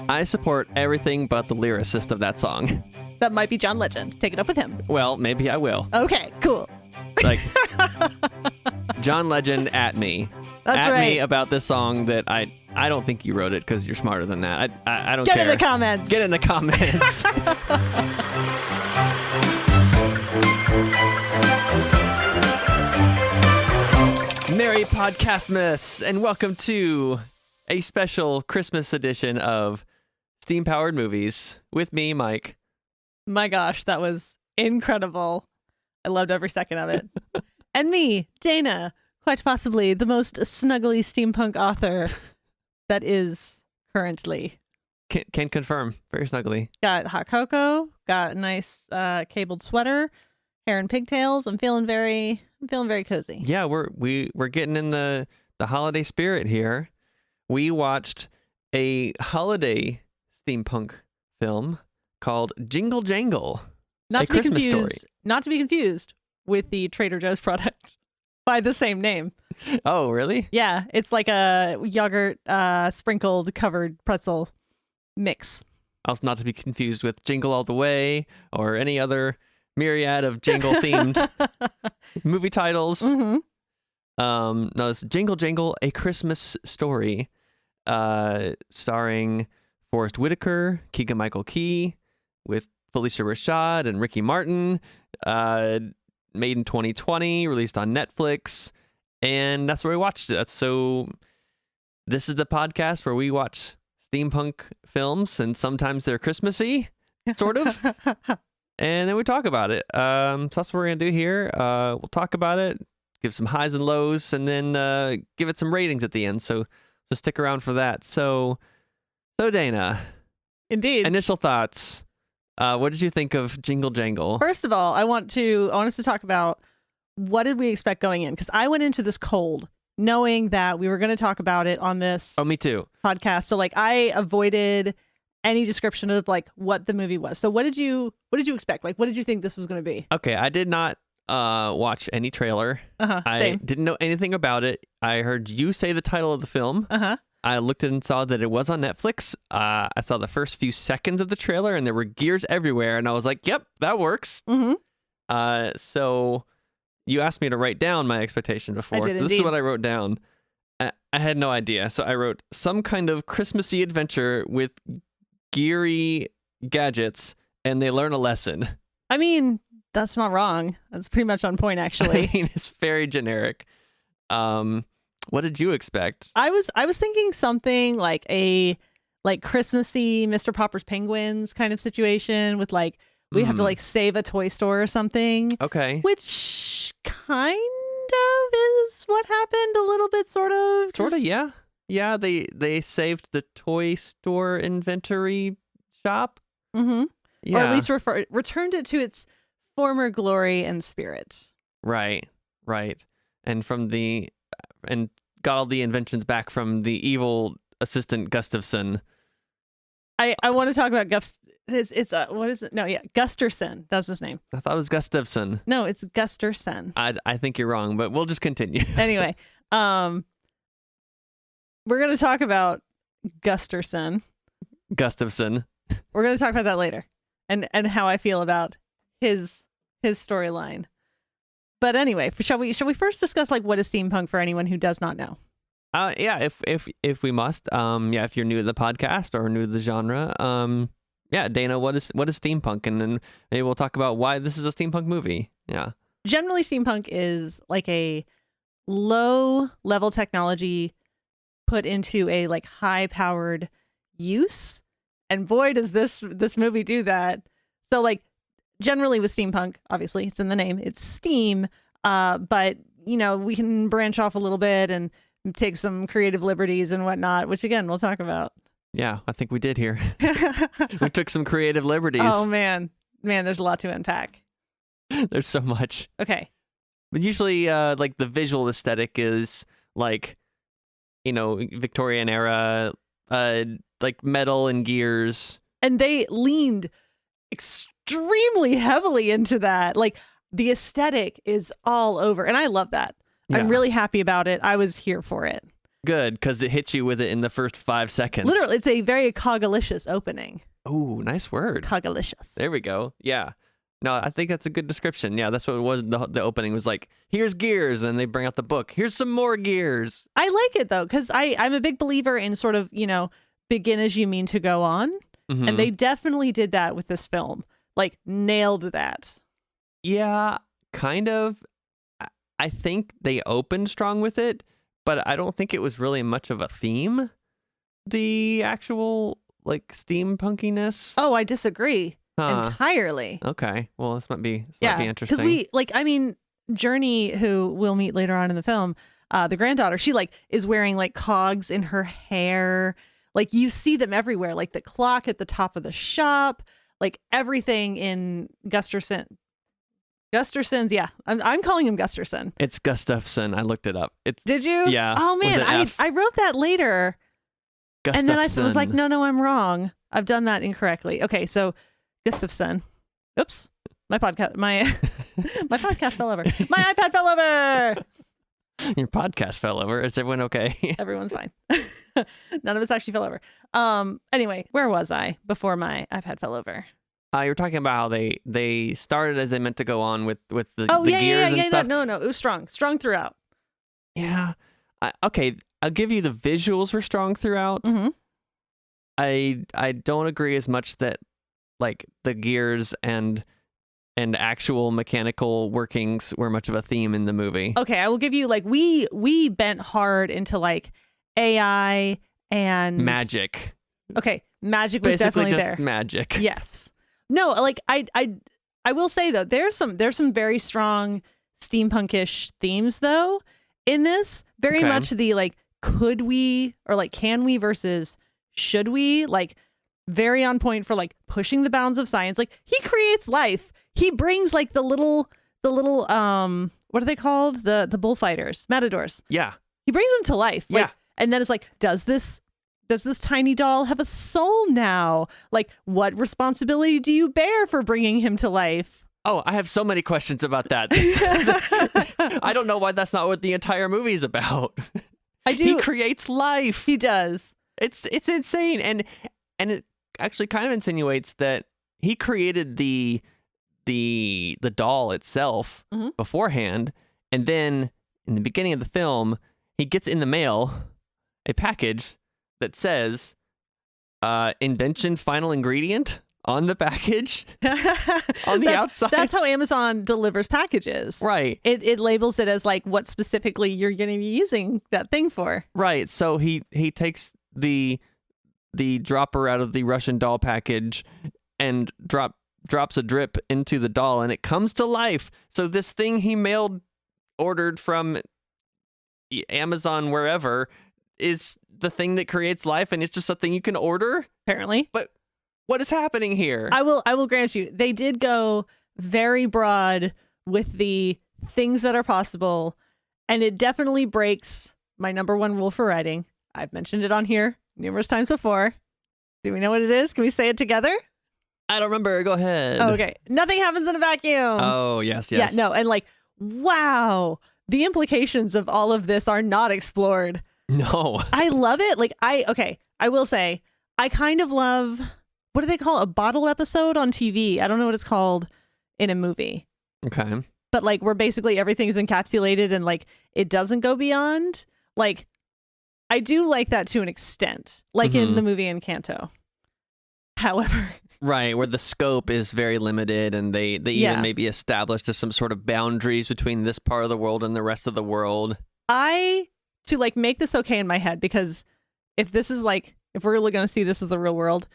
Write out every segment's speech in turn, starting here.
I support everything but the lyricist of that song. That might be John Legend. Take it up with him. Well, maybe I will. Okay, cool. Like, John Legend at me. That's at right. me about this song that I don't think you wrote it because you're smarter than that. I don't Get care. in the comments. Get in the comments. Merry Podcastmas, and welcome to a special Christmas edition of Steam Powered Movies with me, Mike. My gosh, that was incredible. I loved every second of it. And me, Dana, quite possibly the most snuggly steampunk author that is currently. Can confirm. Very snuggly. Got hot cocoa, got a nice cabled sweater, hair and pigtails. I'm feeling very cozy. Yeah, we're getting in the holiday spirit here. We watched a holiday steampunk film called Jingle Jangle. Not A to be Christmas confused. story. Not to be confused with the Trader Joe's product by the same name. Oh, really? Yeah, it's like a yogurt sprinkled covered pretzel mix. Also not to be confused with Jingle All the Way or any other myriad of jingle themed movie titles. Mm-hmm. No, it's Jingle Jangle, A Christmas Story, starring Forrest Whitaker, Keegan-Michael Key, with Felicia Rashad and Ricky Martin. Made in 2020, released on Netflix, and that's where we watched it. So this is the podcast where we watch steampunk films, and sometimes they're Christmassy, sort of. And then we talk about it. So that's what we're going to do here. We'll talk about it, give some highs and lows, and then give it some ratings at the end. So stick around for that. So Dana. Indeed. Initial thoughts. What did you think of Jingle Jangle? First of all, I want us to talk about what did we expect going in? Because I went into this cold, knowing that we were going to talk about it on this Oh, me too. podcast. So like I avoided any description of like what the movie was. So what did you expect? Like what did you think this was going to be? Okay, I did not watch any trailer. I Same. didn't know anything about it. I heard you say the title of the film. I looked and saw that it was on Netflix. I saw the first few seconds of the trailer, and there were gears everywhere, and I was like, "Yep, that works." Mm-hmm. So you asked me to write down my expectation before. I did So this is indeed. what I wrote down. I had no idea, so I wrote some kind of Christmassy adventure with geary gadgets, and they learn a lesson. I mean, that's not wrong. That's pretty much on point, actually. I mean, it's very generic. What did you expect? I was thinking something like a Christmassy Mr. Popper's Penguins kind of situation with like we have to like save a toy store or something. Okay. Which kind of is what happened a little bit, sort of. Yeah. Yeah, they saved the toy store inventory shop. Mm-hmm. Yeah. Or at least returned it to its former glory and spirit. Right. And got all the inventions back from the evil assistant Gustafson. I want to talk about what is it? No, yeah, Gusterson. That's his name. I thought it was Gustafson. No, it's Gusterson. I think you're wrong, but we'll just continue. Anyway, we're going to talk about Gustafson. We're going to talk about that later, and how I feel about his storyline. But anyway, shall we first discuss like what is steampunk for anyone who does not know? Yeah, if we must. Yeah, if you're new to the podcast or new to the genre, yeah, Dana, what is steampunk? And then maybe we'll talk about why this is a steampunk movie. Yeah. Generally, steampunk is like a low level technology put into a like high powered use, and boy does this movie do that. So like generally with steampunk, obviously it's in the name, it's steam, but you know we can branch off a little bit and take some creative liberties and whatnot, which again we'll talk about. Yeah, I think we did here. We took some creative liberties. Oh man, there's a lot to unpack. There's so much. Okay. But usually, like the visual aesthetic is like, you know, Victorian era, like metal and gears. And they leaned extremely heavily into that. Like the aesthetic is all over, and I love that. Yeah. I'm really happy about it. I was here for it. Good, because it hits you with it in the first 5 seconds. Literally, it's a very cogalicious opening. Oh, nice word. Cogalicious. There we go. Yeah. No, I think that's a good description. Yeah, that's what it was. The opening was like, here's gears, and they bring out the book. Here's some more gears. I like it, though, because I'm a big believer in sort of, begin as you mean to go on. Mhm. And they definitely did that with this film. Like, nailed that. Yeah, kind of. I think they opened strong with it, but I don't think it was really much of a theme. The actual, like, steampunkiness. Oh, I disagree entirely. Okay. Well, this might be interesting. Because Journey, who we'll meet later on in the film, the granddaughter, she is wearing cogs in her hair. Like, you see them everywhere, like the clock at the top of the shop, like everything in Gusterson's. Yeah, I'm calling him Gusterson. It's Gustafson. I looked it up. Did you? Yeah. Oh man, I wrote that later, Gustafson. and then I was like, no, I'm wrong. I've done that incorrectly. Okay, so Gustafson. Oops, my podcast fell over. My iPad fell over. Your podcast fell over. Is everyone okay? Everyone's fine. None of us actually fell over. Anyway, where was I before my iPad fell over? You were talking about how they started as they meant to go on with the gears and stuff. No, it was strong throughout. Yeah. Okay, I'll give you the visuals were strong throughout. Mm-hmm. I don't agree as much that like the gears and actual mechanical workings were much of a theme in the movie. Okay, I will give you we bent hard into AI and magic. Okay, magic was Basically definitely just there. Magic. Yes. No, I will say though, there's some very strong steampunkish themes though in this. Very much the could we or can we versus should we, very on point for pushing the bounds of science. He creates life. He brings the little what are they called? The bullfighters, matadors. Yeah. He brings them to life. Yeah. And then it's does this tiny doll have a soul now? What responsibility do you bear for bringing him to life? Oh, I have so many questions about that. I don't know why that's not what the entire movie is about. I do. He creates life. He does. It's insane, and it actually kind of insinuates that he created the doll itself beforehand, and then in the beginning of the film, he gets in the mail a package that says invention final ingredient on the package on the outside. That's how Amazon delivers packages. Right. It labels it as what specifically you're going to be using that thing for. Right. So he takes the dropper out of the Russian doll package and drops a drip into the doll, and it comes to life. So this thing he ordered from Amazon wherever is the thing that creates life, and it's just something you can order apparently. But what is happening here? I will grant you, they did go very broad with the things that are possible, and it definitely breaks my number one rule for writing. I've mentioned it on here numerous times before. Do we know what it is? Can we say it together? I don't remember. Go ahead. Oh, okay. Nothing happens in a vacuum. Oh, yes. Yeah, no. And wow, the implications of all of this are not explored. No. I love it. I will say, I kind of love, what do they call a bottle episode on TV? I don't know what it's called in a movie. Okay. But where basically everything's encapsulated and it doesn't go beyond. I do like that to an extent, in the movie Encanto. However, right, where the scope is very limited, and they even maybe established just some sort of boundaries between this part of the world and the rest of the world. To make this okay in my head, because if this is if we're really going to see this as the real world,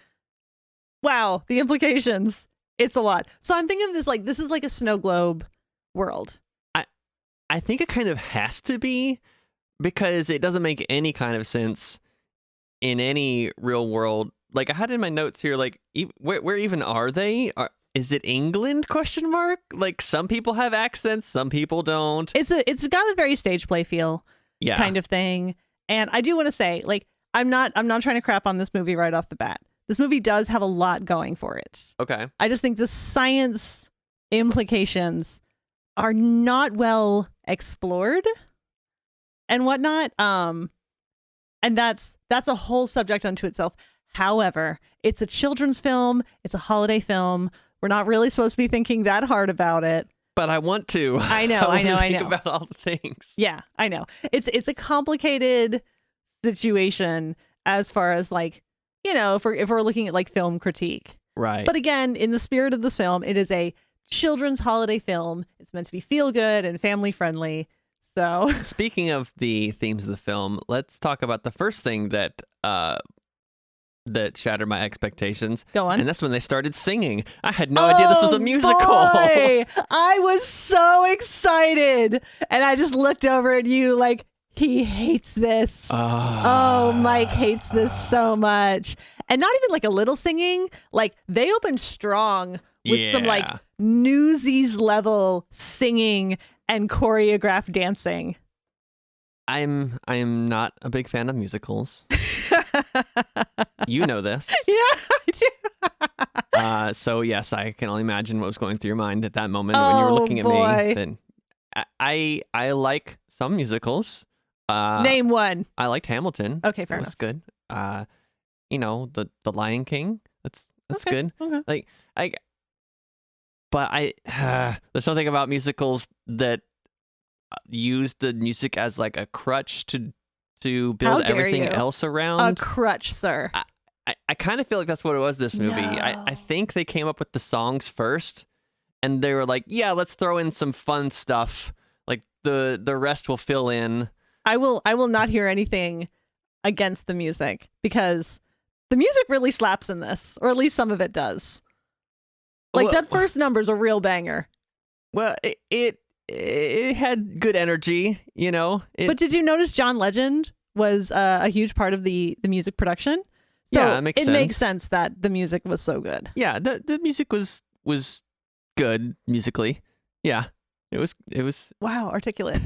wow, the implications, it's a lot. So I'm thinking of this this is a snow globe world. I think it kind of has to be, because it doesn't make any kind of sense in any real world. I had in my notes here, where even are they? Is it England? ? Some people have accents, some people don't. It's got a very stage play feel, kind of thing. And I do want to say, I'm not trying to crap on this movie right off the bat. This movie does have a lot going for it. Okay. I just think the science implications are not well explored and whatnot. And that's a whole subject unto itself. However, it's a children's film. It's a holiday film. We're not really supposed to be thinking that hard about it. But I want to. I know. I know. Think about all the things. Yeah, I know. It's a complicated situation as far as like, if we're looking at like film critique. Right. But again, in the spirit of this film, it is a children's holiday film. It's meant to be feel good and family friendly. So speaking of the themes of the film, let's talk about the first thing that shattered my expectations. Go on. And that's when they started singing. I had no idea this was a musical. Boy! I was so excited. And I just looked over at you like, he hates this. Oh, Mike hates this so much. And not even like a little singing. Like they opened strong with some like Newsies level singing and choreographed dancing. I am not a big fan of musicals. You know this. Yeah, I do. So yes, I can only imagine what was going through your mind at that moment when you were looking at me. Then I like some musicals. Name one. I liked Hamilton. Okay, fair enough. That's good. The Lion King. That's okay, good. Okay. But there's something about musicals that use the music as like a crutch to build everything else around. A crutch, sir. I kind of feel like that's what it was, this movie. No. I think they came up with the songs first, and they were like, yeah, let's throw in some fun stuff. Like the rest will fill in. I will not hear anything against the music because the music really slaps in this, or at least some of it does. Like that first number's a real banger. Well, it had good energy, But did you notice John Legend was a huge part of the music production? So yeah, it makes sense that the music was so good. Yeah, the music was good musically. Yeah, it was. Wow, articulate.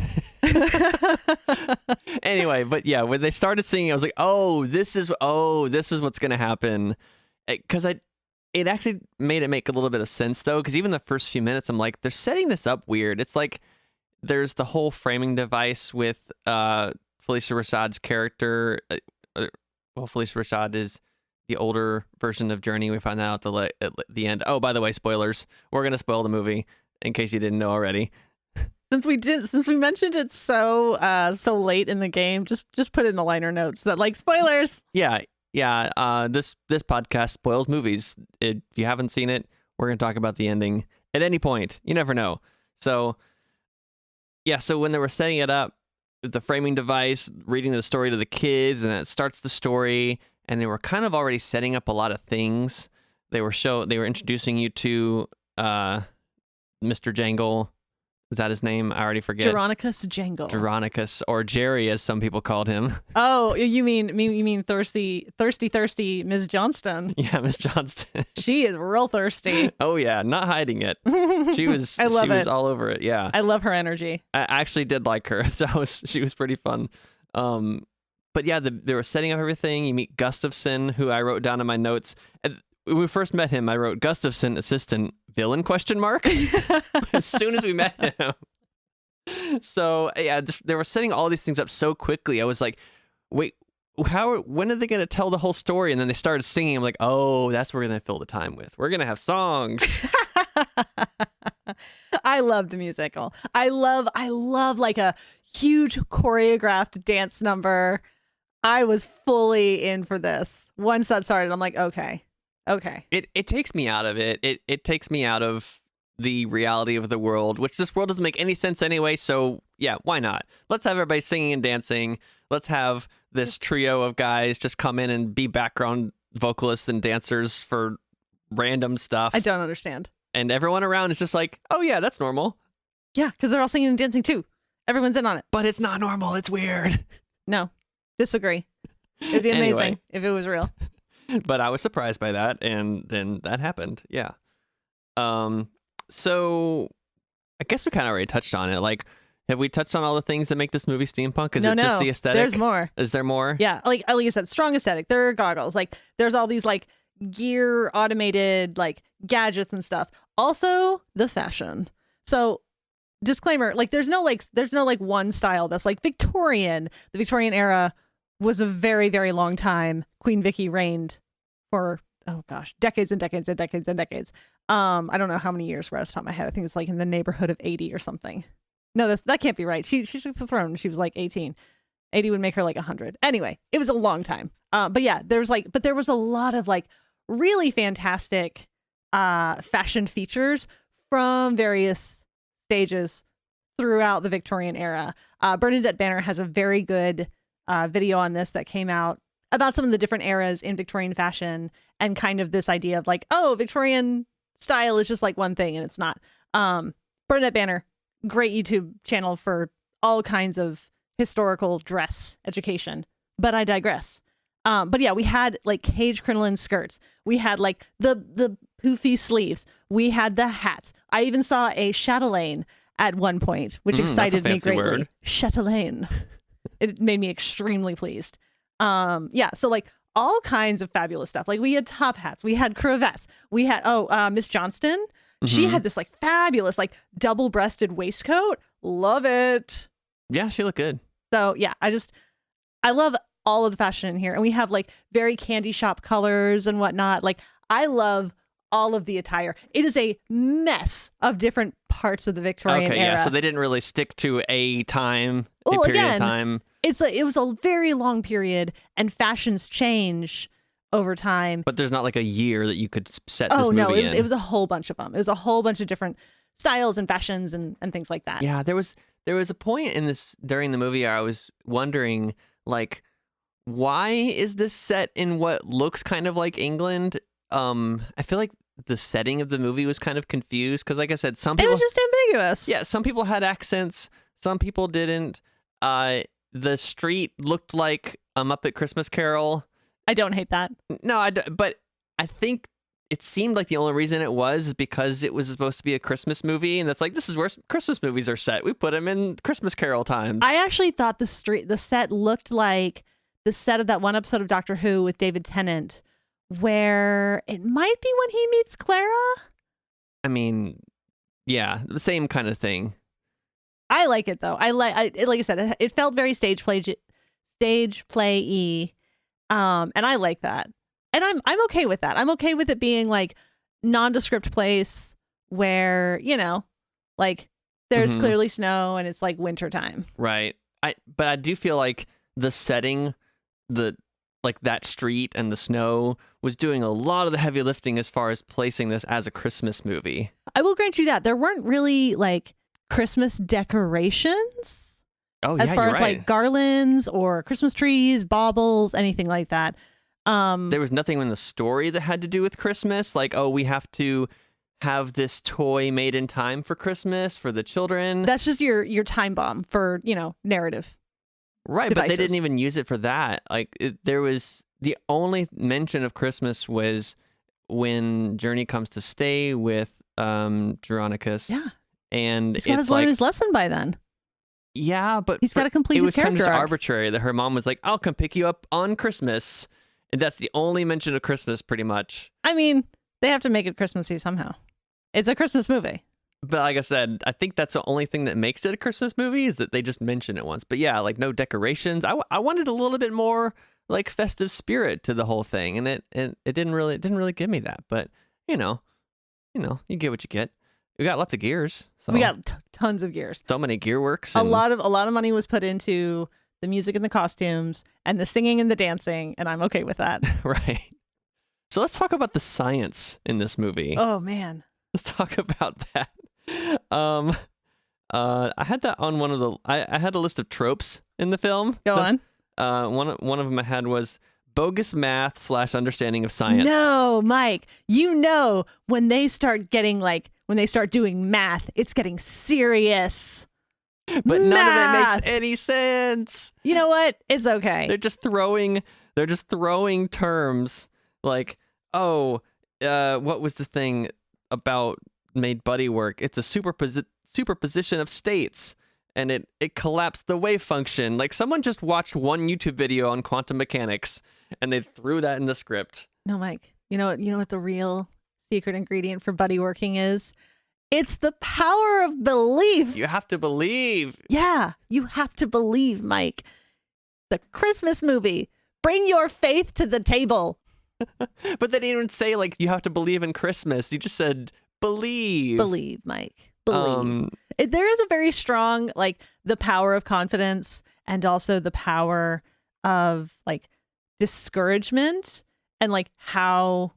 Anyway, but yeah, when they started singing, I was like, oh, this is what's gonna happen, because it actually made it make a little bit of sense though, because even the first few minutes, I'm like, they're setting this up weird. It's like there's the whole framing device with Felicia Rashad's character. Felicia Rashad is the older version of Journey. We find that out at the end. Oh, by the way, spoilers. We're gonna spoil the movie in case you didn't know already. Since we mentioned it so late in the game, just put it in the liner notes that like spoilers. Yeah. This podcast spoils movies. If you haven't seen it, we're gonna talk about the ending at any point. You never know. So yeah. So when they were setting it up, the framing device, reading the story to the kids, and it starts the story, and they were kind of already setting up a lot of things. They were introducing you to Mr. Jangle. Is that his name? I already forget. Geronicus Jangle. Geronicus, or Jerry, as some people called him. Oh, you mean thirsty Ms. Johnston? Yeah, Ms. Johnston. She is real thirsty. Oh yeah, not hiding it. She was. I love she was all over it. Yeah, I love her energy. I actually did like her. She was pretty fun. But yeah, they were setting up everything. You meet Gustafson, who I wrote down in my notes. When we first met him, I wrote Gustafson, assistant villain ? As soon as we met him. So yeah, they were setting all these things up so quickly. I was like, wait, when are they going to tell the whole story? And then they started singing. I'm like, oh, that's what we're going to fill the time with. We're going to have songs. I love the musical. I love like a huge choreographed dance number. I was fully in for this. Once that started, I'm like, okay. It takes me out of it. It takes me out of the reality of the world, which this world doesn't make any sense anyway. So yeah, why not? Let's have everybody singing and dancing. Let's have this trio of guys just come in and be background vocalists and dancers for random stuff. I don't understand. And everyone around is just like, oh yeah, that's normal. Yeah, because they're all singing and dancing too. Everyone's in on it. But it's not normal. It's weird. No, disagree. It'd be amazing if it was real. But I was surprised by that, and then that happened. Yeah. So I guess we kind of already touched on it. Like, have we touched on all the things that make this movie steampunk? Is it just the aesthetic? There's more. Is there more? Yeah, like I said, strong aesthetic. There are goggles. Like, there's all these like gear, automated like gadgets and stuff. Also, the fashion. So, disclaimer: like, there's no one style that's like Victorian. The Victorian era was a very, very long time. Queen Vicky reigned for, oh gosh, decades and decades and decades and decades. I don't know how many years right off the top of my head. I think it's like in the neighborhood of 80 or something. No, that can't be right. She took the throne when she was like 18. 80 would make her like 100. Anyway, it was a long time. But yeah, there was a lot of like really fantastic fashion features from various stages throughout the Victorian era. Bernadette Banner has a very good video on this that came out about some of the different eras in Victorian fashion and kind of this idea of like, oh, Victorian style is just like one thing and it's not. Bernadette Banner, great YouTube channel for all kinds of historical dress education, but I digress. But yeah, we had like cage crinoline skirts. We had like the poofy sleeves. We had the hats. I even saw a chatelaine at one point, which excited me greatly. Word. Chatelaine. It made me extremely pleased. Yeah, so like all kinds of fabulous stuff. Like we had top hats, we had cravats, we had Miss Johnston. She had this like fabulous like double-breasted waistcoat. Love it. Yeah, she looked good. So yeah, I love all of the fashion in here, and we have like very candy shop colors and whatnot. Like I love all of the attire. It is a mess of different parts of the Victorian era. Yeah, so they didn't really stick to a time, period of time. It was a very long period, and fashions change over time. But there's not like a year that you could set this movie in. It was a whole bunch of them. It was a whole bunch of different styles and fashions and things like that. Yeah, there was a point in this during the movie where I was wondering, like, why is this set in what looks kind of like England? I feel like the setting of the movie was kind of confused because, like I said, some people... It was just ambiguous. Yeah, some people had accents, some people didn't. The street looked like a Muppet Christmas Carol. I don't hate that. No, but I think it seemed like the only reason it was is because it was supposed to be a Christmas movie, and that's like, this is where Christmas movies are set. We put them in Christmas Carol times. I actually thought the set looked like the set of that one episode of Doctor Who with David Tennant, where it might be when he meets Clara. I mean, yeah, the same kind of thing. I like it though. Like I said, it felt very stage play-y, and I like that. And I'm okay with that. I'm okay with it being like nondescript place where, you know, like there's clearly snow and it's like wintertime. Right. But I do feel like the setting, like that street and the snow was doing a lot of the heavy lifting as far as placing this as a Christmas movie. I will grant you that. There weren't really like Christmas decorations. Oh, yeah, as far you're as right. like garlands or Christmas trees, baubles, anything like that. There was nothing in the story that had to do with Christmas. Like, oh, we have to have this toy made in time for Christmas for the children. That's just your time bomb for, you know, narrative. Right, devices. But they didn't even use it for that. Like, there was the only mention of Christmas was when Journey comes to stay with Geronicus. Yeah. And he's got to learn his lesson by then. Yeah, but he's got to complete his character arc. It was kind of just arc. arbitrary that her mom was like, I'll come pick you up on Christmas. And that's the only mention of Christmas, pretty much. I mean, they have to make it Christmassy somehow. It's a Christmas movie. But like I said, I think that's the only thing that makes it a Christmas movie is that they just mention it once. But yeah, like no decorations. I wanted a little bit more like festive spirit to the whole thing, and it didn't really give me that. But you know, you get what you get. We got lots of gears. So. We got tons of gears. So many gear works. A lot of money was put into the music and the costumes and the singing and the dancing, and I'm okay with that. Right. So let's talk about the science in this movie. Oh man. Let's talk about that. I had that on one of the. I had a list of tropes in the film. Go on. One of them I had was bogus math / understanding of science. No, Mike. You know when they start doing math, it's getting serious. But none of it makes any sense. You know what? It's okay. They're just throwing terms like, oh, what was the thing about made Buddy work? It's a superposition of states, and it collapsed the wave function. Like someone just watched one YouTube video on quantum mechanics, and they threw that in the script. No, Mike. You know what the real secret ingredient for Buddy working is? It's the power of belief. You have to believe. Yeah, you have to believe, Mike. The Christmas movie. Bring your faith to the table. But they didn't even say, like, you have to believe in Christmas. You just said, believe. Believe, Mike. Believe. There is a very strong, like, the power of confidence and also the power of, like, discouragement and, like, how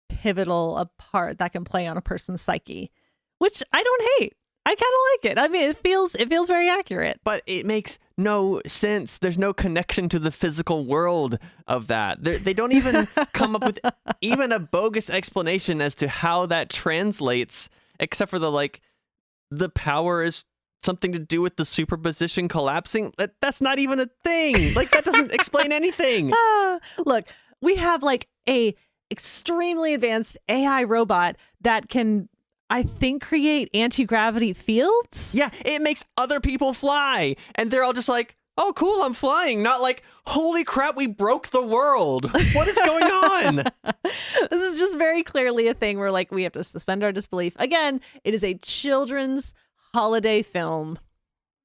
pivotal a part that can play on a person's psyche, which I don't hate. I kind of like it. I mean, it feels very accurate. But it makes no sense. There's no connection to the physical world of that. They don't even come up with even a bogus explanation as to how that translates, except for the power is something to do with the superposition collapsing. That's not even a thing. Like, that doesn't explain anything. Look, we have like a extremely advanced AI robot that can, I think, create anti-gravity fields. Yeah, it makes other people fly. And they're all just like, oh, cool, I'm flying. Not like, holy crap, we broke the world. What is going on? This is just very clearly a thing where, like, we have to suspend our disbelief. Again, it is a children's holiday film.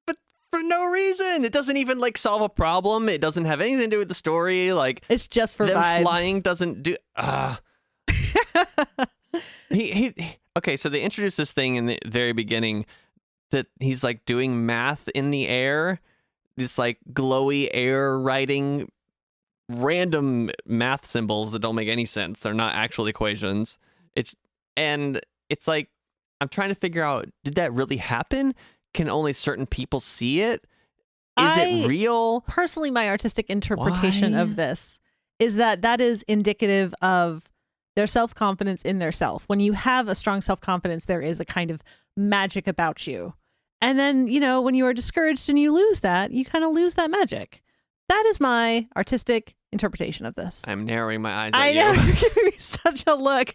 But for no reason. It doesn't even, like, solve a problem. It doesn't have anything to do with the story. Like, it's just for them vibes. Flying doesn't do... Okay, so they introduced this thing in the very beginning that he's, like, doing math in the air. This, like, glowy air writing random math symbols that don't make any sense. They're not actual equations. It's like, I'm trying to figure out, did that really happen? Can only certain people see it? Is it real? Personally, my artistic interpretation Why? of this is that is indicative of their self-confidence in their self. When you have a strong self-confidence, there is a kind of magic about you. And then, you know, when you are discouraged and you lose that, you kind of lose that magic. That is my artistic interpretation of this. I'm narrowing my eyes at I know, you. you're giving me such a look.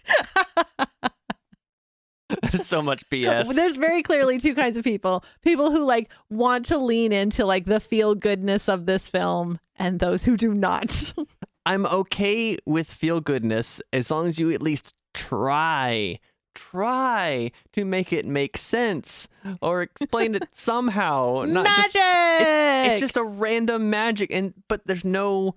There's so much BS. There's very clearly two kinds of people. People who, like, want to lean into, like, the feel-goodness of this film and those who do not. I'm okay with feel-goodness as long as you at least try to make it make sense or explain it somehow. Not magic! It's just a random magic, but there's no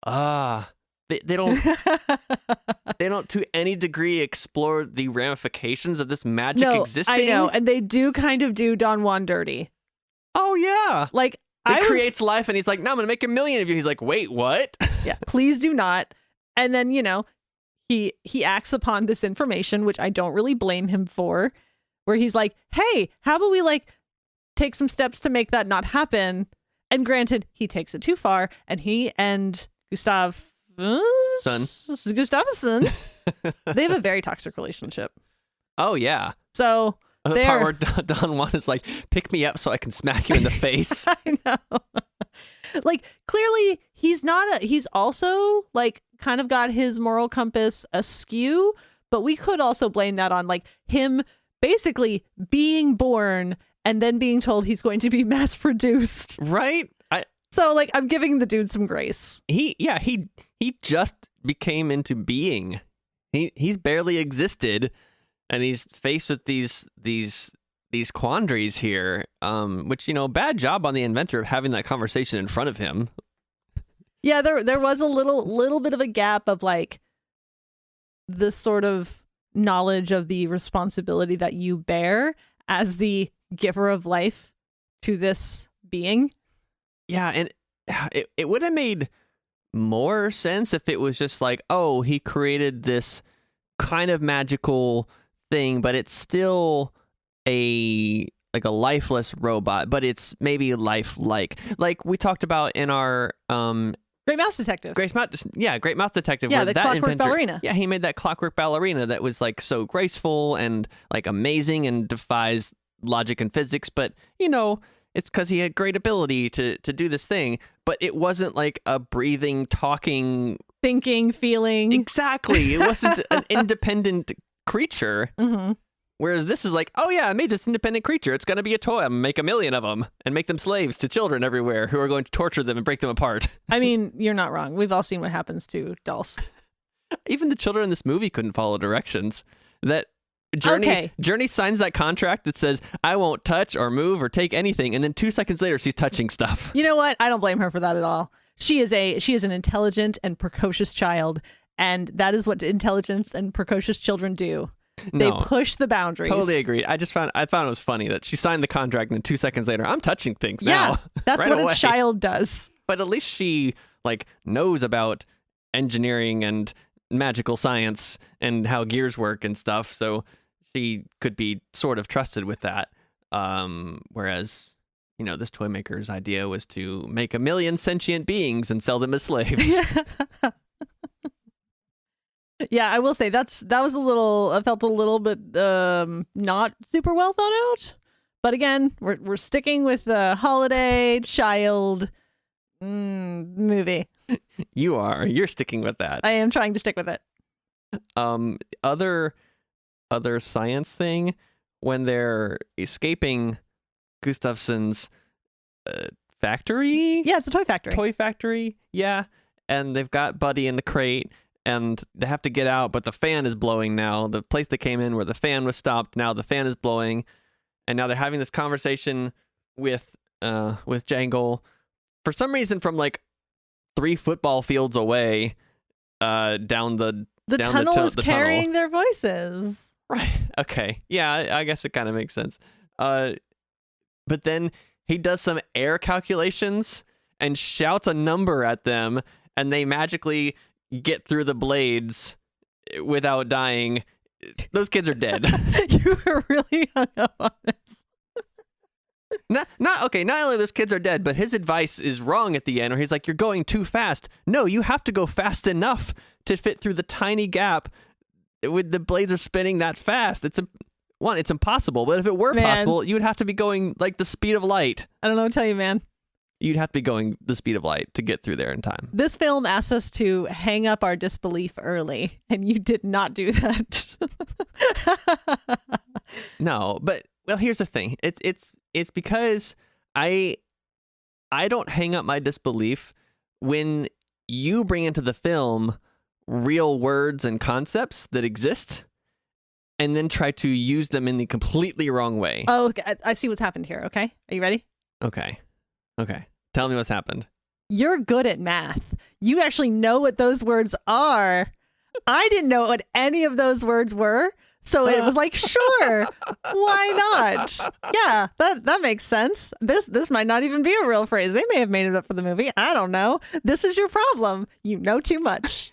they don't to any degree explore the ramifications of this magic existing. I know, and they do kind of do Don Juan dirty. Oh yeah. Like, He creates life and he's like, "No, I'm going to make 1 million of you." He's like, "Wait, what?" Yeah, please do not. And then, you know, he acts upon this information, which I don't really blame him for, where he's like, "Hey, how about we, like, take some steps to make that not happen?" And granted, he takes it too far, and he and Gustafsson, they have a very toxic relationship. Oh yeah. So the part where Don Juan is like, "Pick me up so I can smack you in the face." I know. Like, clearly he's also, like, kind of got his moral compass askew, but we could also blame that on, like, him basically being born and then being told he's going to be mass produced. Right? So, like, I'm giving the dude some grace. He just became into being. He's barely existed, and he's faced with these quandaries here, which, you know, bad job on the inventor of having that conversation in front of him. Yeah, there was a little bit of a gap of, like, the sort of knowledge of the responsibility that you bear as the giver of life to this being. Yeah, and it would have made more sense if it was just like, oh, he created this kind of magical thing, but it's still a lifeless robot, but it's maybe lifelike. Like we talked about in our Great Mouse Detective. Great Mouse Detective. Yeah, where the that clockwork ballerina. Yeah, he made that clockwork ballerina that was, like, so graceful and, like, amazing and defies logic and physics, but, you know, it's because he had great ability to do this thing, but it wasn't like a breathing, talking, thinking, feeling. Exactly. It wasn't an independent creature. Mm-hmm. Whereas this is like, oh yeah, I made this independent creature. It's going to be a toy. I'm going to make 1 million of them and make them slaves to children everywhere who are going to torture them and break them apart. I mean, you're not wrong. We've all seen what happens to dolls. Even the children in this movie couldn't follow directions. That Journey signs that contract that says, I won't touch or move or take anything. And then 2 seconds later, she's touching stuff. You know what? I don't blame her for that at all. She is an intelligent and precocious child. And that is what intelligent and precocious children do. They push the boundaries. Totally agreed. I found it was funny that she signed the contract and then 2 seconds later, I'm touching things now. Yeah, that's right what away. A child does. But at least she knows about engineering and magical science and how gears work and stuff. So she could be sort of trusted with that. Whereas, this toy maker's idea was to make 1 million sentient beings and sell them as slaves. Yeah, I will say that was I felt a little bit not super well thought out. But again, we're sticking with the holiday child movie. You're sticking with that. I am trying to stick with it. Other science thing, when they're escaping Gustafsson's factory. Yeah, it's a toy factory. Toy factory, yeah. And they've got Buddy in the crate. And they have to get out, but the fan is blowing now. The place they came in where the fan was stopped, now the fan is blowing. And now they're having this conversation with Jangle. For some reason, from 3 football fields away, down the tunnel is carrying their voices. Right. Okay. Yeah, I guess it kind of makes sense. But then he does some air calculations and shouts a number at them, and they magically get through the blades without dying. Those kids are dead. You were really hung up on this. Not only those kids are dead, but his advice is wrong at the end, where he's like, you're going too fast. No, you have to go fast enough to fit through the tiny gap with the blades are spinning that fast. It's impossible. But if it were possible, you would have to be going the speed of light. I don't know what to tell you, man. You'd have to be going the speed of light to get through there in time. This film asked us to hang up our disbelief early, and you did not do that. No, but here's the thing. It's because I don't hang up my disbelief when you bring into the film real words and concepts that exist and then try to use them in the completely wrong way. Oh, okay. I see what's happened here. Okay. Are you ready? Okay. Tell me what's happened. You're good at math. You actually know what those words are. I didn't know what any of those words were. So it was sure, why not? Yeah, that makes sense. This might not even be a real phrase. They may have made it up for the movie. I don't know. This is your problem. You know too much.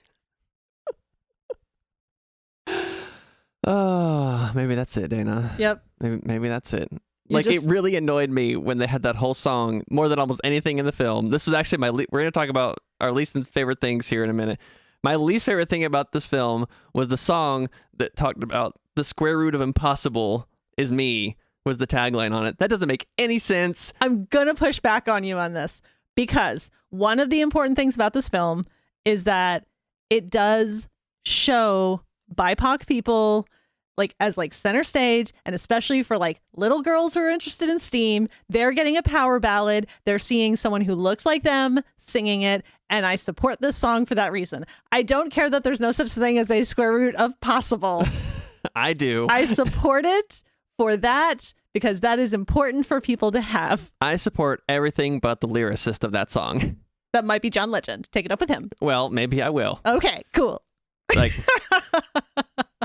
Oh, maybe that's it, Dana. Yep. Maybe that's it. It really annoyed me when they had that whole song more than almost anything in the film. This was actually we're going to talk about our least favorite things here in a minute. My least favorite thing about this film was the song that talked about the square root of impossible is me, was the tagline on it. That doesn't make any sense. I'm going to push back on you on this because one of the important things about this film is that it does show BIPOC people as center stage, and especially for little girls who are interested in STEAM, they're getting a power ballad. They're seeing someone who looks like them singing it, and I support this song for that reason. I don't care that there's no such thing as a square root of possible. I do. I support it for that because that is important for people to have. I support everything but the lyricist of that song. That might be John Legend. Take it up with him. Well, maybe I will. Okay, cool.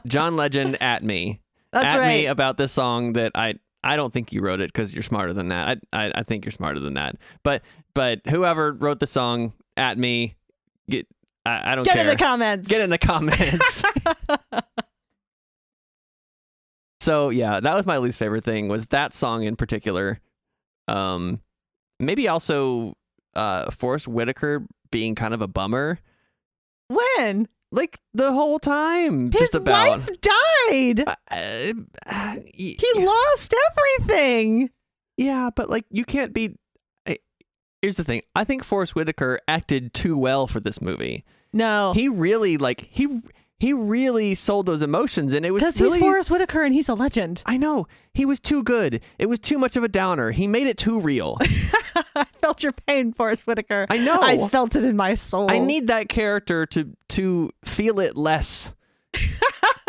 John Legend at me. That's at right. me about this song that I don't think you wrote it because you're smarter than that. I think you're smarter than that. But whoever wrote the song at me, I don't care. Get in the comments. Get in the comments. So yeah, that was my least favorite thing, was that song in particular. Maybe also Forrest Whitaker being kind of a bummer. When? The whole time. His just about. wife died. He lost everything. Yeah, but you can't be. Here's the thing. I think Forrest Whitaker acted too well for this movie. No, he really he really sold those emotions, and it was because really, he's Forrest Whitaker and he's a legend. I know. He was too good. It was too much of a downer. He made it too real. I felt your pain, Forrest Whitaker. I know. I felt it in my soul. I need that character to feel it less.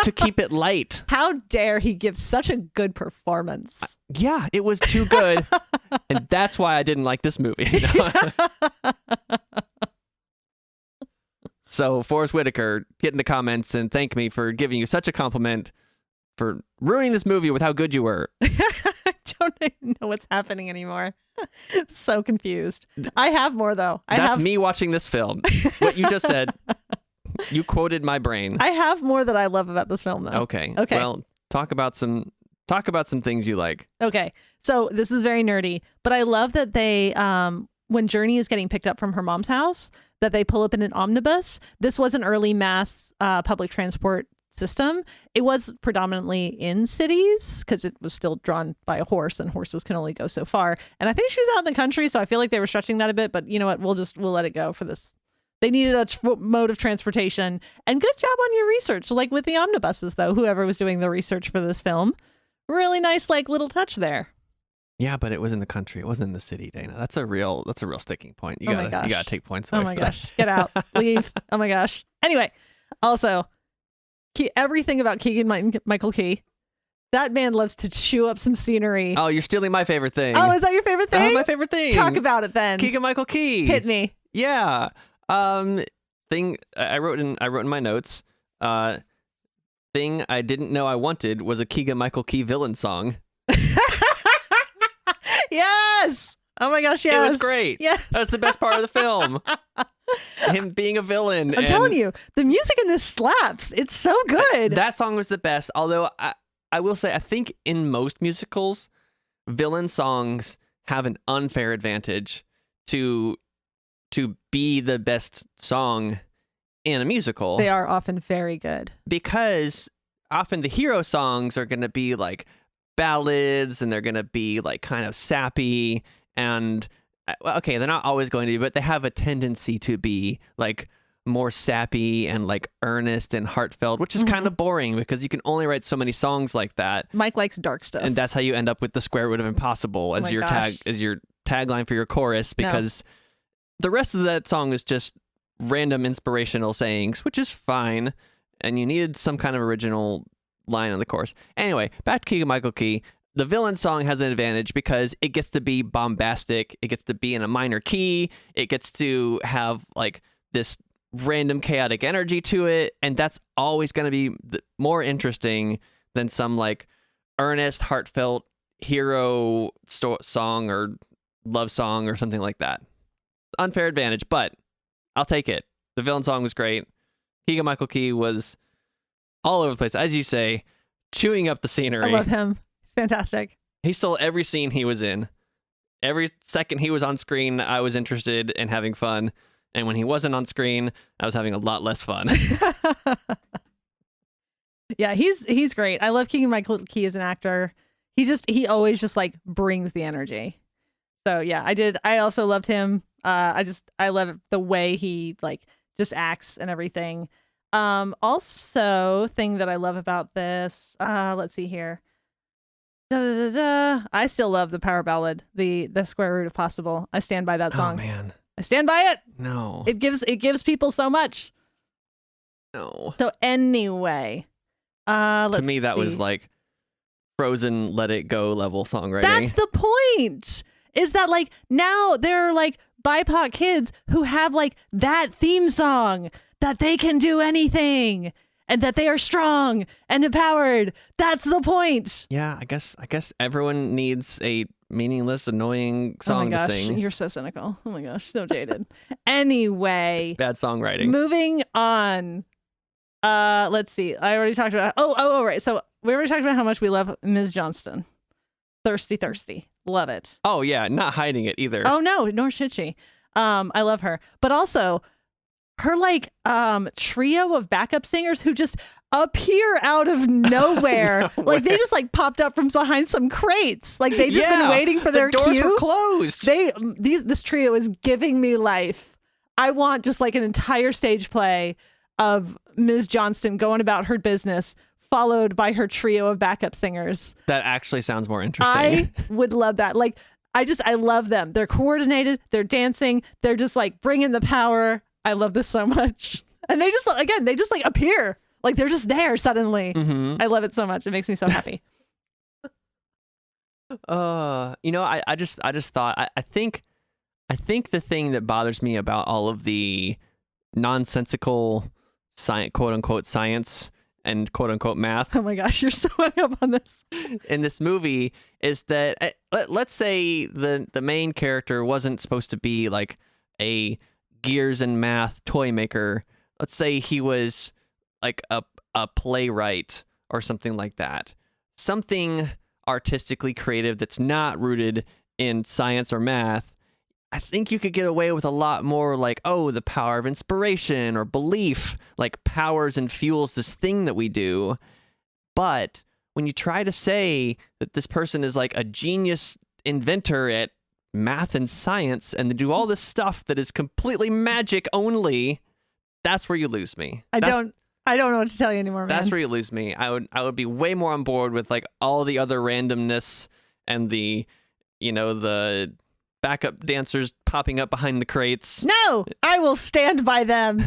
to keep it light. How dare he give such a good performance? Yeah, it was too good. And that's why I didn't like this movie. So, Forrest Whitaker, get in the comments and thank me for giving you such a compliment for ruining this movie with how good you were. I don't even know what's happening anymore. So confused. I have more, though. That's me watching this film. What you just said, you quoted my brain. I have more that I love about this film, though. Okay. Well, talk about some things you like. Okay. So this is very nerdy, but I love that they, when Journey is getting picked up from her mom's house, that they pull up in an omnibus. This was an early mass public transport system. It was predominantly in cities because it was still drawn by a horse, and horses can only go so far. And I think she was out in the country, so I feel like they were stretching that a bit. But you know what? We'll let it go for this. They needed a mode of transportation. And good job on your research. Like with the omnibuses, though, whoever was doing the research for this film, really nice, like little touch there. Yeah, but it was in the country. It wasn't in the city, Dana. That's a real sticking point. You gotta take points away. Oh my for gosh. That. Get out. Leave. Oh my gosh. Anyway, also, everything about Keegan-Michael Key. That man loves to chew up some scenery. Oh, you're stealing my favorite thing. Oh, is that your favorite thing? My favorite thing. Talk about it then. Keegan-Michael Key. Hit me. Yeah. Thing I wrote in my notes. Thing I didn't know I wanted was a Keegan-Michael Key villain song. Yes. Oh my gosh, yes. It was great. Yes. That's the best part of the film. Him being a villain. I'm telling you, the music in this slaps. It's so good. That song was the best. Although I will say, I think in most musicals, villain songs have an unfair advantage to be the best song in a musical. They are often very good. Because often the hero songs are going to be like ballads, and they're going to be like kind of sappy, and okay, they're not always going to be, but they have a tendency to be like more sappy and like earnest and heartfelt, which is kind of boring because you can only write so many songs like that. Mike likes dark stuff, and that's how you end up with the square root of impossible as your tagline for your chorus, because the rest of that song is just random inspirational sayings, which is fine, and you needed some kind of original line on the chorus. Anyway, back to Keegan-Michael Key. The villain song has an advantage because it gets to be bombastic. It gets to be in a minor key. It gets to have like this random chaotic energy to it, and that's always going to be more interesting than some like earnest, heartfelt hero song or love song or something like that. Unfair advantage, but I'll take it. The villain song was great. Keegan-Michael Key was all over the place, as you say, chewing up the scenery. I love him. He's fantastic. He stole every scene he was in. Every second he was on screen, I was interested in having fun. And when he wasn't on screen, I was having a lot less fun. Yeah, he's great. I love Keegan-Michael Key as an actor. He always just like brings the energy. So yeah, I also loved him. I love the way he like just acts and everything. Also, thing that I love about this, let's see here. I still love the power ballad, the square root of possible. I stand by that song. Oh man, I stand by it. No, it gives people so much. No. So anyway, to me that was like Frozen, Let It Go level songwriting. That's the point. Is that like now there are like BIPOC kids who have like that theme song that they can do anything and that they are strong and empowered. That's the point. Yeah, I guess everyone needs a meaningless, annoying song to sing. You're so cynical. Oh my gosh, so jaded. Anyway, it's bad songwriting. Moving on. Let's see. I already talked about. Oh, right. So we already talked about how much we love Ms. Johnston. Thirsty. Love it. Oh yeah, not hiding it either. Oh no, nor should she. I love her. But also her like trio of backup singers who just appear out of nowhere. Like they just like popped up from behind some crates. Like they just been waiting for their doors cue. Were closed. This trio is giving me life. I want just like an entire stage play of Ms. Johnston going about her business, followed by her trio of backup singers. That actually sounds more interesting. I would love that. Like, I love them. They're coordinated. They're dancing. They're just like bringing the power. I love this so much. And they just like appear. Like they're just there suddenly. Mm-hmm. I love it so much. It makes me so happy. I just thought I think the thing that bothers me about all of the nonsensical science, quote unquote science and quote unquote math Oh my gosh, you're so hung up on this. in this movie is that let's say the main character wasn't supposed to be like a gears and math toy maker. Let's say he was like a playwright or something like that. Something artistically creative that's not rooted in science or math. I think you could get away with a lot more like, oh, the power of inspiration or belief, like powers and fuels this thing that we do. But when you try to say that this person is like a genius inventor at math and science and they do all this stuff that is completely magic only, that's where you lose me. I don't know what to tell you anymore, man. That's where you lose me. I would be way more on board with like all the other randomness and the backup dancers popping up behind the crates. No, I will stand by them.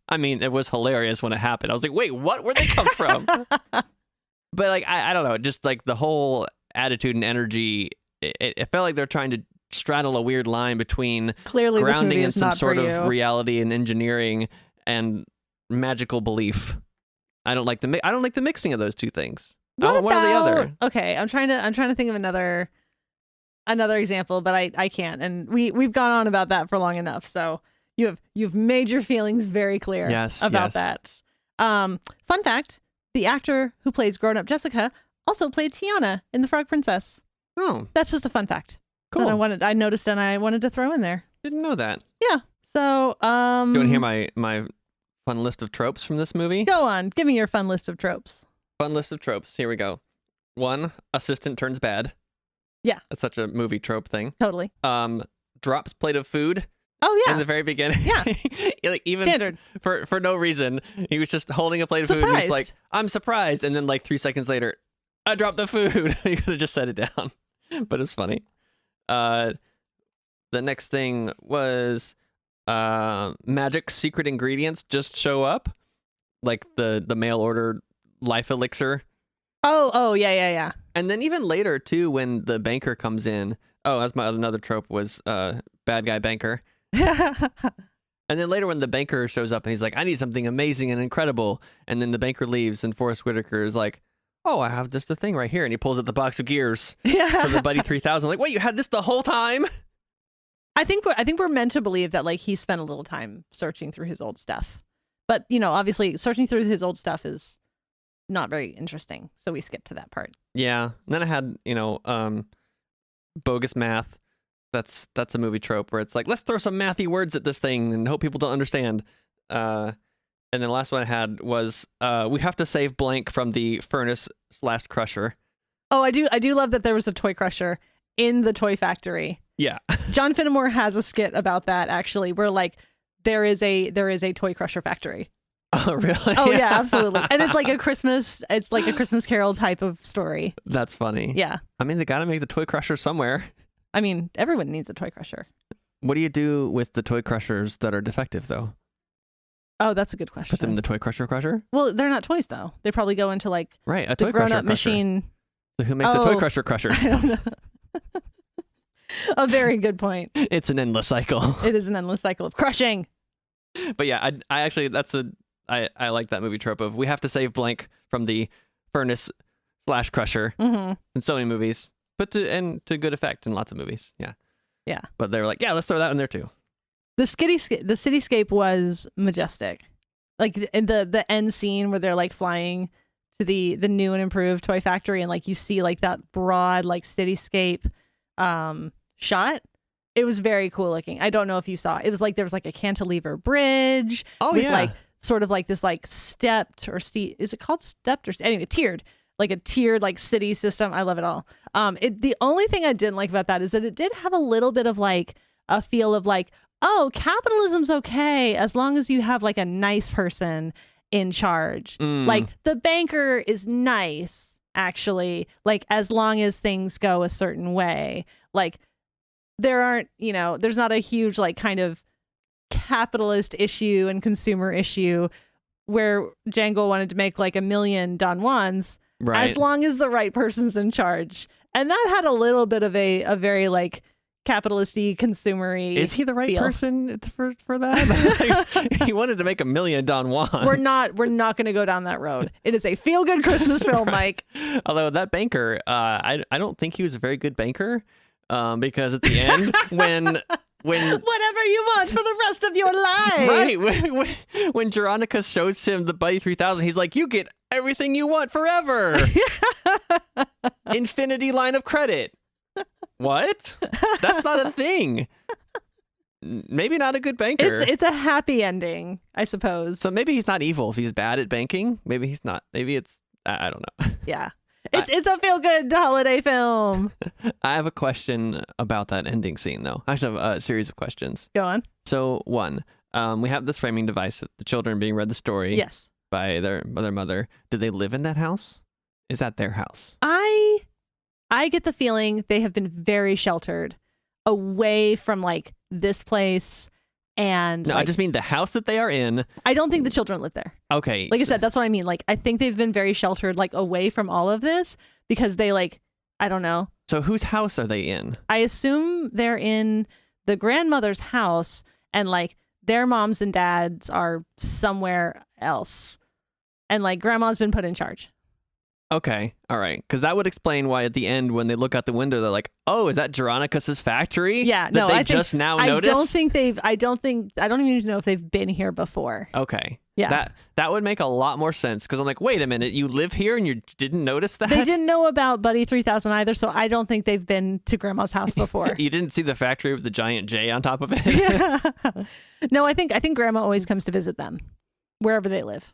I mean, it was hilarious when it happened. I was like, wait, what? Where'd they come from? But like, I don't know, just like the whole attitude and energy, it felt like they're trying to straddle a weird line between Clearly, grounding this movie in is some not sort for of you. reality and engineering and magical belief. I don't like the mixing of those two things. I want one or the other. Okay, I'm trying to think of another example, but I can't. And we've gone on about that for long enough. So you've made your feelings very clear about that. Fun fact: the actor who plays grown-up Jessica also played Tiana in The Frog Princess. Oh, That's just a fun fact. cool. That I noticed and I wanted to throw in there. Didn't know that. Yeah. So Do you want to hear my fun list of tropes from this movie? go on, give me your fun list of tropes. Fun list of tropes. Here we go. 1, assistant turns bad. Yeah. That's such a movie trope thing. Totally. Drops plate of food Oh in yeah. the very beginning. Yeah. Like even Standard. for no reason. He was just holding a plate of food and he's like, Surprised. I'm surprised. And then like 3 seconds later, I dropped the food. He could have just set it down. But it's funny. The next thing was magic secret ingredients just show up. Like the mail order life elixir. Oh yeah. And then even later too, when the banker comes in, that's my another trope was bad guy banker. And then later when the banker shows up and he's like, I need something amazing and incredible. And then the banker leaves and Forrest Whitaker is like, oh, I have just a thing right here. And he pulls out the box of gears from the Buddy 3000. Like, wait, you had this the whole time? I think we're meant to believe that like he spent a little time searching through his old stuff. But, obviously searching through his old stuff is not very interesting. So we skip to that part. Yeah. And then I had, bogus math. That's a movie trope where it's like, let's throw some mathy words at this thing and hope people don't understand. And then the last one I had was we have to save blank from the furnace/crusher. Oh, I do love that there was a toy crusher in the toy factory. Yeah. John Finnemore has a skit about that actually, where like there is a toy crusher factory. Oh, really? Oh yeah, absolutely. And it's like a Christmas Carol type of story. That's funny. Yeah. I mean, they got to make the toy crusher somewhere. I mean, everyone needs a toy crusher. What do you do with the toy crushers that are defective, though? Oh, that's a good question. Put them in the toy crusher? Well, they're not toys though. They probably go into like Right, a the toy crusher grown-up machine. So who makes the toy crusher crushers? I don't know. A very good point. It's an endless cycle. It is an endless cycle of crushing. But yeah, I actually I like that movie trope of we have to save blank from the furnace/crusher Mm-hmm. in so many movies, but to good effect in lots of movies. Yeah. Yeah. But they were like, yeah, let's throw that in there too. The cityscape was majestic. Like in the end scene where they're like flying to the new and improved toy factory and like you see like that broad like cityscape shot. It was very cool looking. I don't know if you saw. It was like there was like a cantilever bridge. Oh with yeah. like sort of like this like stepped or is it called stepped or anyway tiered, like a tiered like city system. I love it all. The only thing I didn't like about that is that it did have a little bit of like a feel of like, oh, capitalism's okay as long as you have like a nice person in charge. Like the banker is nice actually, like as long as things go a certain way. Like there aren't, there's not a huge like kind of capitalist issue and consumer issue where Jangle wanted to make like 1 million Don Juans, Right. as long as the right person's in charge. And that had a little bit of a very like capitalist-y, consumer-y Is he the right feel. person for that? Like, he wanted to make 1 million Don Juans. We're not going to go down that road. It is a feel-good Christmas film, Mike. Although that banker, I don't think he was a very good banker, because at the end when Whatever you want for the rest of your life. right when Veronica shows him the Buddy 3000, he's like, you get everything you want forever. Infinity line of credit. What? That's not a thing. Maybe not a good banker. It's a happy ending, I suppose. So maybe he's not evil if he's bad at banking. Maybe he's not. Maybe it's I don't know. Yeah. It's a feel-good holiday film. I have a question about that ending scene, though. I actually have a series of questions. Go on. So, one, we have this framing device with the children being read the story Yes. by their mother. Do they live in that house? Is that their house? I get the feeling they have been very sheltered away from like this place. And No, like, I just mean the house that they are in. I don't think the children live there. Okay. Like I said, that's what I mean. Like, I think they've been very sheltered, like away from all of this because they like, I don't know. So whose house are they in? I assume they're in the grandmother's house and like their moms and dads are somewhere else. And like grandma's been put in charge. Okay. All right. Because that would explain why at the end, when they look out the window, they're like, oh, is that Geronicus's factory? Yeah. That No, they I think, just now noticed? I don't even know if they've been here before. Okay. Yeah. That would make a lot more sense because I'm like, wait a minute, you live here and you didn't notice that? They didn't know about Buddy 3000 either, so I don't think they've been to grandma's house before. You didn't see the factory with the giant J on top of it? Yeah. No, I think grandma always comes to visit them wherever they live.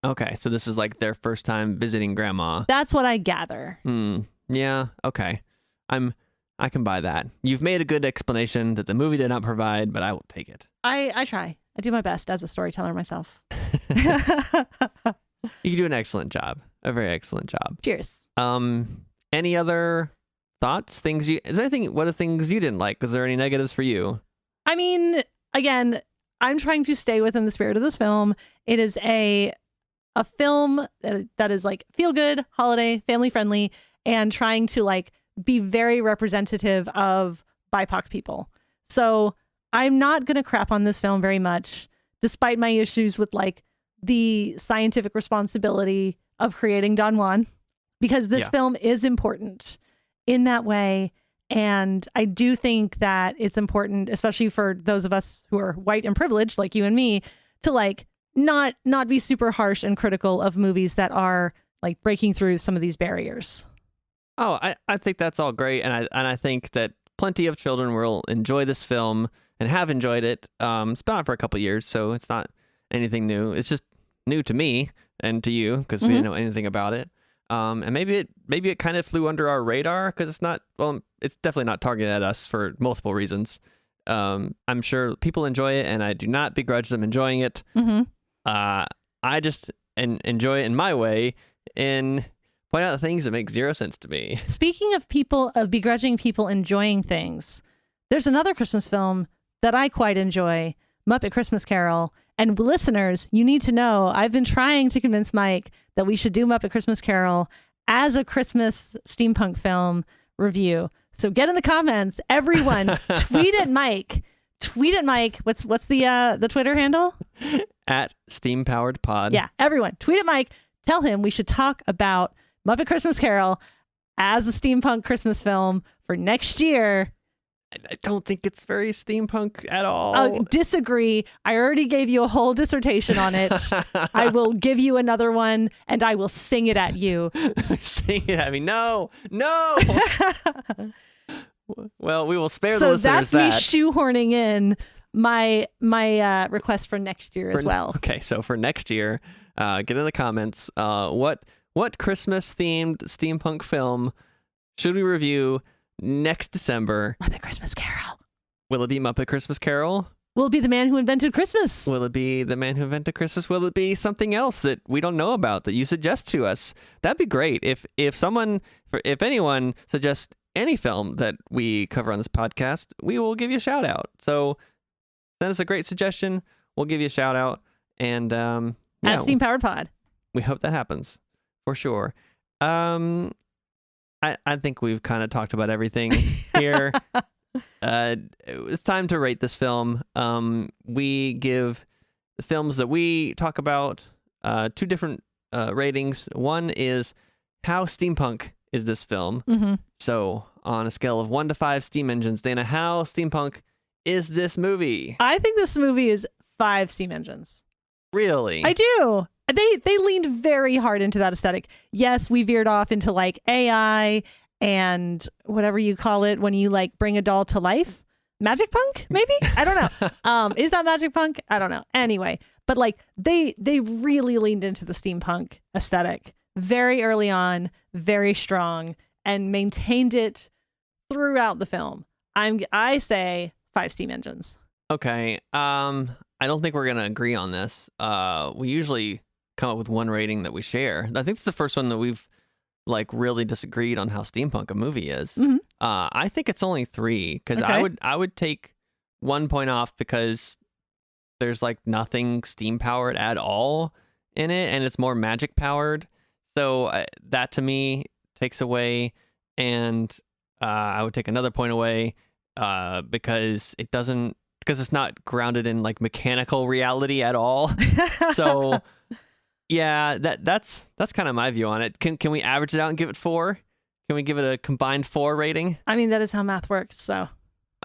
Okay, so this is like their first time visiting grandma. That's what I gather. Yeah, okay. I can buy that. You've made a good explanation that the movie did not provide, but I will take it. I try. I do my best as a storyteller myself. You do an excellent job. A very excellent job. Cheers. Any other thoughts? Is there anything, what are things you didn't like? Was there any negatives for you? I mean, again, I'm trying to stay within the spirit of this film. It is a film that is like feel good, holiday, family friendly, and trying to like be very representative of BIPOC people. So I'm not going to crap on this film very much, despite my issues with like the scientific responsibility of creating Don Juan, because this film is important in that way. And I do think that it's important, especially for those of us who are white and privileged, like you and me, to like not be super harsh and critical of movies that are like breaking through some of these barriers. Oh, I think that's all great, and I think that plenty of children will enjoy this film and have enjoyed it. It's been out for a couple years, so it's not anything new. It's just new to me and to you because we didn't know anything about it. And maybe it kind of flew under our radar because it's definitely not targeted at us for multiple reasons. I'm sure people enjoy it, and I do not begrudge them enjoying it. I just enjoy it in my way and point out the things that make zero sense to me. Speaking of begrudging people enjoying things, there's another Christmas film that I quite enjoy, Muppet Christmas Carol. And listeners, you need to know, I've been trying to convince Mike that we should do Muppet Christmas Carol as a Christmas steampunk film review. So get in the comments, everyone, tweet at Mike. What's the Twitter handle? At Steam Powered Pod. Yeah, everyone, tweet at Mike. Tell him we should talk about Muppet Christmas Carol as a steampunk Christmas film for next year. I don't think it's very steampunk at all. Disagree. I already gave you a whole dissertation on it. I will give you another one, and I will sing it at you. Sing it at me. No. Well, we will spare the listeners that. So that's me shoehorning in my request for next year as well. Okay, so for next year, get in the comments. What Christmas themed steampunk film should we review next December? Muppet Christmas Carol. Will it be Muppet Christmas Carol? Will it be The Man Who Invented Christmas? Will it be The Man Who Invented Christmas? Will it be something else that we don't know about that you suggest to us? That'd be great. If anyone suggests any film that we cover on this podcast, we will give you a shout out. So send us a great suggestion. We'll give you a shout out. And at Steam Powered Pod. We hope that happens for sure. I think we've kind of talked about everything here. It's time to rate this film. We give the films that we talk about two different ratings. One is how steampunk is this film. Mm-hmm. So on a scale of 1 to 5 steam engines, Dana, how steampunk is this movie? I think this movie is 5 steam engines. Really? I do. They leaned very hard into that aesthetic. Yes, we veered off into like AI and whatever you call it when you like bring a doll to life. Magic punk, maybe? I don't know. Is that magic punk? I don't know. Anyway, but like they really leaned into the steampunk aesthetic very early on, very strong, and maintained it throughout the film. I say 5 steam engines. Okay. I don't think we're gonna agree on this. We usually come up with one rating that we share. I think it's the first one that we've like really disagreed on how steampunk a movie is. Mm-hmm. I think it's only 3 because Okay. I would take 1 point off because there's like nothing steam powered at all in it, and it's more magic powered. So that to me takes away, and I would take another point away because it's not grounded in like mechanical reality at all. So yeah, that's kind of my view on it. Can we average it out and give it 4? Can we give it a combined 4 rating? I mean, that is how math works. So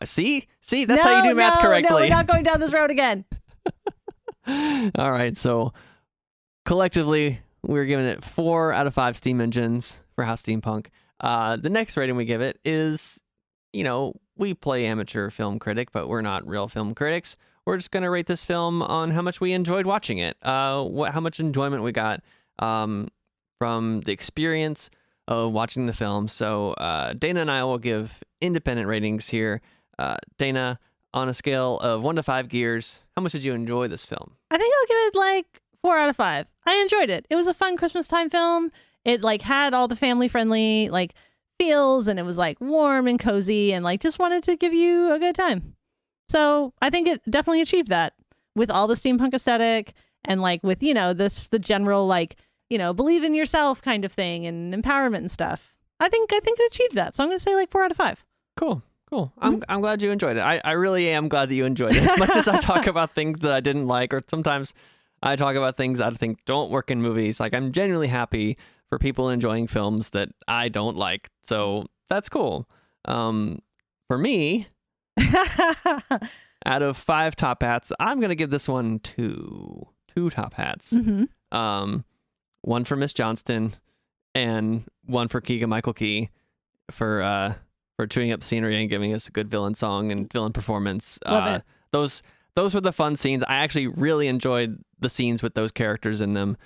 See, that's how you do math correctly. No, we're not going down this road again. All right, so collectively, we're giving it 4 out of 5 steam engines for how steampunk. The next rating we give it is, we play amateur film critic, but we're not real film critics. We're just going to rate this film on how much we enjoyed watching it, how much enjoyment we got from the experience of watching the film. So Dana and I will give independent ratings here. Dana, on a scale of 1 to 5 gears, how much did you enjoy this film? I think I'll give it like 4 out of 5. I enjoyed it. It was a fun Christmas time film. It like had all the family friendly like feels, and it was like warm and cozy, and like just wanted to give you a good time. So I think it definitely achieved that with all the steampunk aesthetic and like with, the general like, believe in yourself kind of thing and empowerment and stuff. I think it achieved that. So I'm going to say like 4 out of 5. Cool. I'm glad you enjoyed it. I really am glad that you enjoyed it. As much as I talk about things that I didn't like, or sometimes I talk about things I think don't work in movies. Like, I'm genuinely happy for people enjoying films that I don't like. So that's cool. For me, out of 5 top hats, I'm going to give this one 2 top hats. Mm-hmm. 1 for Miss Johnston and 1 for Keegan-Michael Key for chewing up scenery and giving us a good villain song and villain performance. Love it. Those were the fun scenes. I actually really enjoyed the scenes with those characters in them.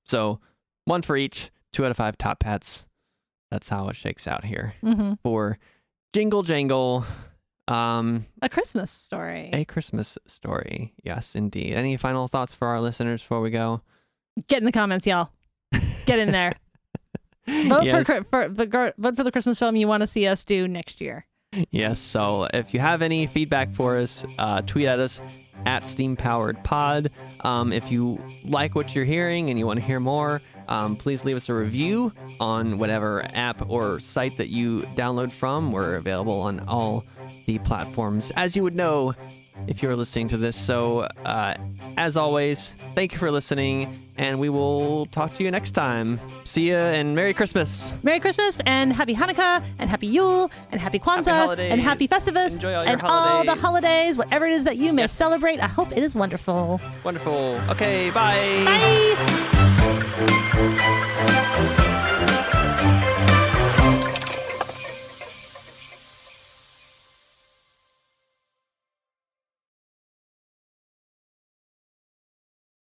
So 1 for each, 2 out of 5 top hats. That's how it shakes out here for Jingle Jangle. A Christmas story. A Christmas story. Yes, indeed. Any final thoughts for our listeners before we go? Get in the comments, y'all. Get in there. Vote Yes. vote for the Christmas film you want to see us do next year. Yes, so if you have any feedback for us, tweet at us at SteamPoweredPod. If you like what you're hearing and you want to hear more, please leave us a review on whatever app or site that you download from. We're available on all the platforms, as you would know if you were listening to this. So, as always, thank you for listening, and we will talk to you next time. See ya, and Merry Christmas. Merry Christmas, and Happy Hanukkah, and Happy Yule, and Happy Kwanzaa, holidays. and Happy Festivus, Enjoy all your and all the holidays. holidays, whatever it is that you may Yes. celebrate. I hope it is wonderful. Wonderful. Okay, bye. Bye.